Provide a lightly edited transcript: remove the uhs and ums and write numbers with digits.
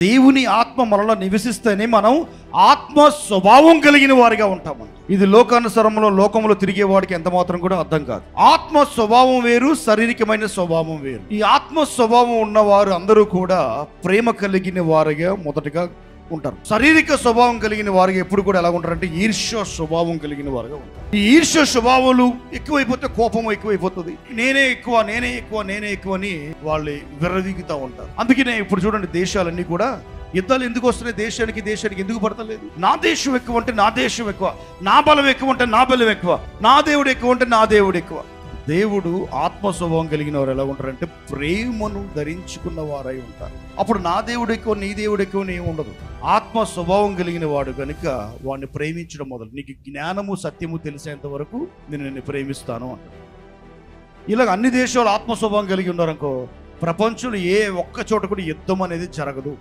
దేవుని ఆత్మ మనలో నివసిస్తేనే మనం ఆత్మ స్వభావం కలిగిన వారిగా ఉంటాము. ఇది లోకానుసారంలో లోకంలో తిరిగే వాడికి ఎంత మాత్రం కూడా అర్థం కాదు. ఆత్మ స్వభావం వేరు, శారీరకమైన స్వభావం వేరు. ఈ ఆత్మ స్వభావం ఉన్నవారు అందరూ కూడా ప్రేమ కలిగిన వారిగా మొదటగా ఉంటారు. శారీరక స్వభావం కలిగిన వారికి ఎప్పుడు కూడా ఎలా ఉంటారంటే ఈర్ష్య స్వభావం కలిగిన వారుగా ఉంటారు. ఈ ఈర్ష్య స్వభావాలు ఎక్కువైపోతే కోపం ఎక్కువైపోతుంది. నేనే ఎక్కువ నేనే ఎక్కువ నేనే ఎక్కువ అని వాళ్ళు విర్రవీగుతూ ఉంటారు. అందుకనే ఇప్పుడు చూడండి, దేశాలన్నీ కూడా యుద్ధాలు ఎందుకు వస్తున్నాయి? దేశానికి ఎందుకు పడతలేదు? నా దేశం ఎక్కువ అంటే నా దేశం ఎక్కువ, నా బలం ఎక్కువ అంటే నా బలం ఎక్కువ, నా దేవుడు ఎక్కువ అంటే నా దేవుడు ఎక్కువ. దేవుడు ఆత్మ స్వభావం కలిగిన వారు ఎలా ఉంటారంటే ప్రేమను ధరించుకున్న వారై ఉంటారు. అప్పుడు నా దేవుడు ఎక్కువ నీ దేవుడు ఎక్కువ ఏమి ఉండదు. ఆత్మ స్వభావం కలిగిన వాడు కనుక వాడిని ప్రేమించడం మొదలు. నీకు జ్ఞానము సత్యము తెలిసేంత వరకు నేను నిన్ను ప్రేమిస్తాను అంటాడు. ఇలాగ అన్ని దేశాలు ఆత్మ స్వభావం కలిగి ఉన్నారనుకో, ప్రపంచంలో ఏ ఒక్క చోట కూడా యుద్ధం అనేది జరగదు.